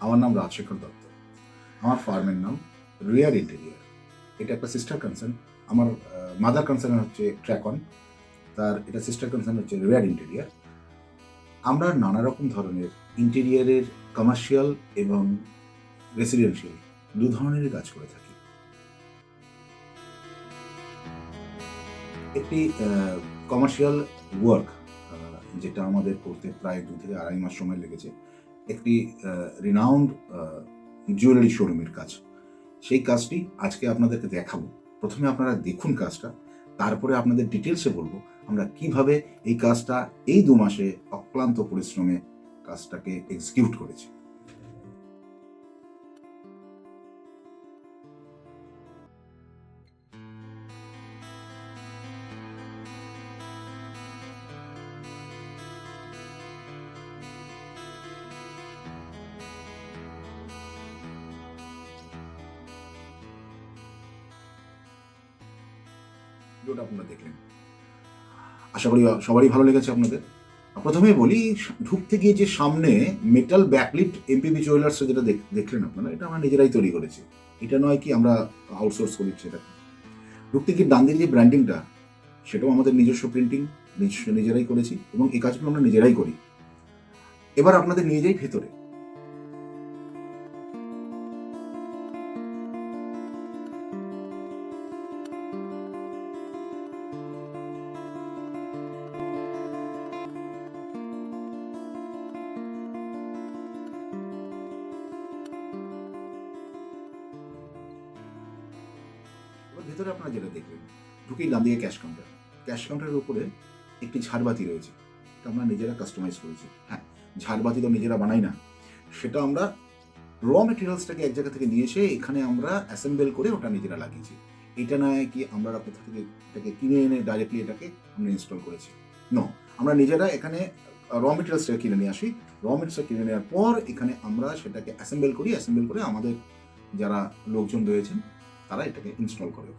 আমার নাম রাজশেখর দত্ত। আমার ফার্মের নাম রিয়ার ইন্টেরিয়ার। এটা একটা সিস্টার কনসার্ন। আমার মাদার কনসার্ন হচ্ছে ট্র্যাকন, তার এটা সিস্টার কনসার্ন হচ্ছে রিয়ার ইন্টেরিয়ার। আমরা নানা রকম ধরনের ইন্টেরিয়ারের কমার্শিয়াল এবং রেসিডেন্সিয়াল দু ধরনেরই কাজ করে থাকি। একটি কমার্শিয়াল ওয়ার্ক যেটা আমাদের করতে প্রায় 2 থেকে 2.5 মাস সময় লেগেছে, একটি রিনাউন্ড জুয়েলারি শোরুমের কাজ। সেই কাজটি আজকে আপনাদেরকে দেখাবো। প্রথমে আপনারা দেখুন কাজটা, তারপরে আপনাদের ডিটেলসে বলবো আমরা কিভাবে এই কাজটা এই 2 মাসে অক্লান্ত পরিশ্রমে কাজটাকে এক্সিকিউট করেছি। ভিডিওটা আপনারা দেখলেন, আশা করি সবারই ভালো লেগেছে আপনাদের। প্রথমেই বলি, ঢুকতে গিয়ে যে সামনে মেটাল ব্যাকলিট এমপিবি জুয়েলার্স যেটা দেখলেন আপনারা, এটা আমরা নিজেরাই তৈরি করেছি। এটা নয় কি আমরা আউটসোর্স করি সেটা। ঢুকতে গিয়ে ডান দিকে যে ব্র্যান্ডিংটা, সেটাও আমাদের নিজস্ব প্রিন্টিং, নিজেরাই করেছি এবং এই কাজগুলো আমরা নিজেরাই করি। এবার আপনাদের নিয়ে যাই ভেতরে। ভেতরে আপনারা যেটা দেখলেন, ঢুকেই ডান দিকে ক্যাশ কাউন্টার। ক্যাশ কাউন্টারের উপরে একটি ঝাড়বাতি রয়েছে, এটা আমরা নিজেরা কাস্টমাইজ করেছি। হ্যাঁ, ঝাড়বাতি তো নিজেরা বানাই না, সেটা আমরা র মেটেরিয়ালসটাকে এক জায়গা থেকে নিয়ে এসে এখানে আমরা অ্যাসেম্বল করে ওটা নিজেরা লাগিয়েছি। এটা নয় কি আমরা কোথা থেকে এটাকে কিনে এনে ডাইরেক্টলি এটাকে আমরা ইনস্টল করেছি। নো, আমরা নিজেরা এখানে র মেটেরিয়ালসটাকে কিনে নিয়ে আসি। র মেটেরিয়ালসটা কিনে নেওয়ার পর এখানে আমরা সেটাকে অ্যাসেম্বল করি। অ্যাসেম্বল করে আমাদের যারা লোকজন রয়েছেন তারা এটাকে ইনস্টল করে।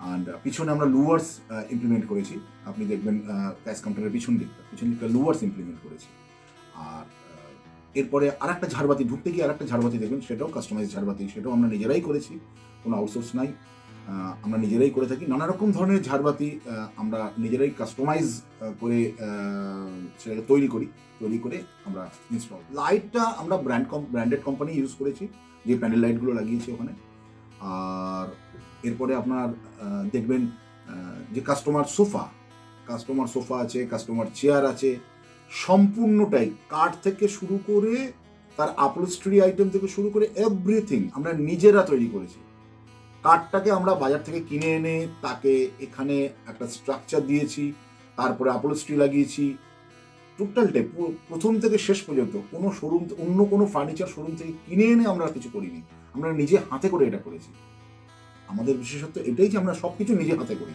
অ্যান্ড পিছনে আমরা লুয়ার্স ইমপ্লিমেন্ট করেছি। আপনি দেখবেন ক্যাশ কাউন্টারের পিছন দিকটা লুয়ার্স ইমপ্লিমেন্ট করেছি। আর এরপরে আর একটা ঝাড়বাতি, ঢুকতে গিয়ে আর একটা ঝাড়বাতি দেখবেন, সেটাও কাস্টমাইজ ঝাড়বাতি, সেটাও আমরা নিজেরাই করেছি, কোনো আউটসোর্স নাই। আমরা নিজেরাই করে থাকি। নানা রকম ধরনের ঝাড়বাতি আমরা নিজেরাই কাস্টমাইজ করে সেটাকে তৈরি করে আমরা ইনস্টল। লাইটটা আমরা ব্র্যান্ডেড কোম্পানি ইউজ করেছি, যে প্যানেল লাইটগুলো লাগিয়েছি ওখানে। আর এরপরে আপনার দেখবেন যে কাস্টমার সোফা আছে, কাস্টমার চেয়ার আছে, সম্পূর্ণটাই কাঠ থেকে শুরু করে তার আপহোলস্টারি আইটেম থেকে শুরু করে এভরিথিং আমরা নিজেরা তৈরি করেছি। কাঠটাকে আমরা বাজার থেকে কিনে এনে তাকে এখানে একটা স্ট্রাকচার দিয়েছি, তারপরে আপহোলস্টারি লাগিয়েছি। টোটালটাই প্রথম থেকে শেষ পর্যন্ত কোনো শোরুম, অন্য কোনো ফার্নিচার শোরুম থেকে কিনে এনে আমরা কিছু করিনি, আমরা নিজে হাতে করে এটা করেছি। আমাদের বিশেষত্ব এটাই যে আমরা সবকিছু নিজে হাতে করি।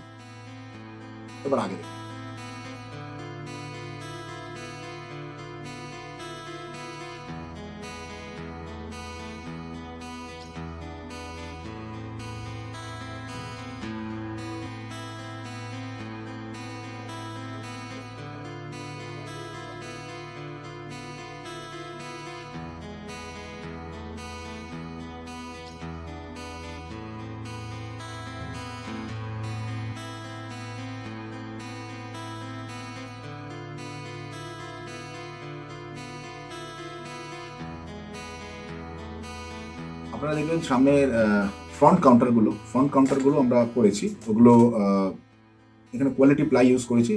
এবার আগে দেখুন। আপনারা দেখবেন সামনের ফ্রন্ট কাউন্টারগুলো আমরা করেছি। ওগুলো এখানে কোয়ালিটি প্লাই ইউজ করেছি,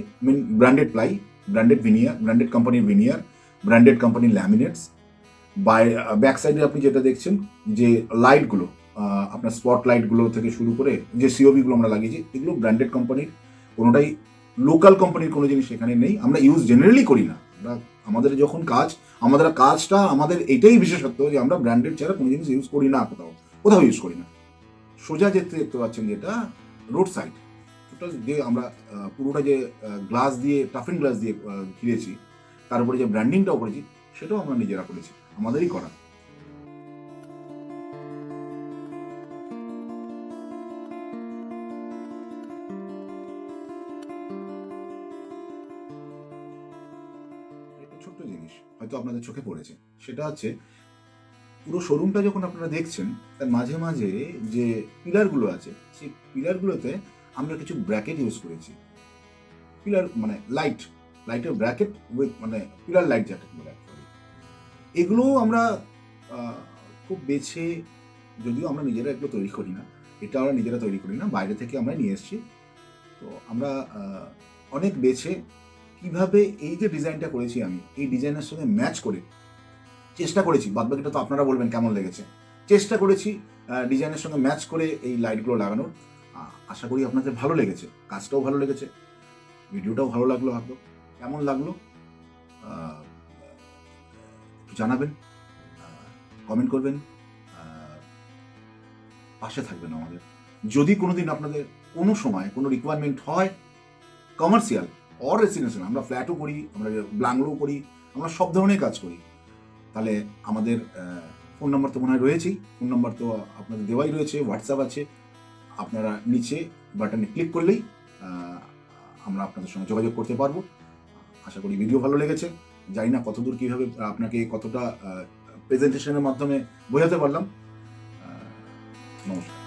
branded ply, branded veneer, branded কোম্পানির ভিনিয়ার, ব্র্যান্ডেড কোম্পানির ল্যামিনেটস। ব্যাক সাইডে আপনি যেটা দেখছেন যে লাইটগুলো, আপনার স্পট লাইটগুলো থেকে শুরু করে যে সিওবিগুলো আমরা লাগিয়েছি, এগুলো ব্র্যান্ডেড কোম্পানির, কোনোটাই লোকাল কোম্পানির কোনো জিনিস এখানে নেই। আমরা ইউজ জেনারেলি করি না। আমরা আমাদের যখন কাজটা আমাদের এটাই বিশেষত্ব যে আমরা ব্র্যান্ডেড ছাড়া কোনো জিনিস ইউজ করি না, কোথাও ইউজ করি না। সোজা যেতে দেখতে পাচ্ছেন যেটা রোড সাইড, টোটাল যে আমরা পুরোটা যে গ্লাস দিয়ে, টাফিন গ্লাস দিয়ে ঘিরেছি, তার উপরে যে ব্র্যান্ডিংটাও করেছি, সেটাও আমরা নিজেরা করেছি, আমাদেরই করা। একটা ছোট্ট জিনিস হয়তো আপনাদের চোখে পড়েছে, সেটা হচ্ছে পুরো শোরুমটা যখন আপনারা দেখছেন তার মাঝে মাঝে যে পিলারগুলো আছে সেই পিলারগুলোতে আমরা কিছু ব্র্যাকেট ইউজ করেছি। পিলার মানে লাইটের ব্র্যাকেট উইথ মানে পিলার লাইট যাকে বলে actually। এগুলোও আমরা খুব বেছে, যদিও আমরা নিজেরা এগুলো তৈরি করি না, এটা আমরা নিজেরা তৈরি করি না, বাইরে থেকে আমরা নিয়ে এসেছি। তো আমরা অনেক বেছে কিভাবে এই যে ডিজাইনটা করেছি আমি এই ডিজাইনের সঙ্গে ম্যাচ করে চেষ্টা করেছি, বাদবাকিটা তো আপনারা বলবেন কেমন লেগেছে, চেষ্টা করেছি ডিজাইনের সঙ্গে ম্যাচ করে এই লাইটগুলো লাগানোর। আশা করি আপনাদের ভালো লেগেছে, কাজটাও ভালো লেগেছে, ভিডিওটাও ভালো লাগলো। হয়তো কেমন লাগলো একটু জানাবেন, কমেন্ট করবেন, পাশে থাকবেন আমাদের। যদি কোনোদিন আপনাদের কোনো সময় কোনো রিকোয়ারমেন্ট হয় কমার্শিয়াল অর রেসিডেন্সিয়াল, আমরা ফ্ল্যাটও করি, আমরা বাংলোও করি, আমরা সব ধরনের কাজ করি, তাহলে আমাদের ফোন নাম্বার তো মনে হয় রয়েছেই, ফোন নাম্বার তো আপনাদের দেওয়াই রয়েছে, হোয়াটসঅ্যাপ আছে, আপনারা নিচে বাটনে ক্লিক করলেই আমরা আপনাদের সঙ্গে যোগাযোগ করতে পারবো। আশা করি ভিডিও ভালো লেগেছে, জানি না কতদূর কীভাবে আপনাকে কতটা প্রেজেন্টেশনের মাধ্যমে বোঝাতে পারলাম। নমস্কার।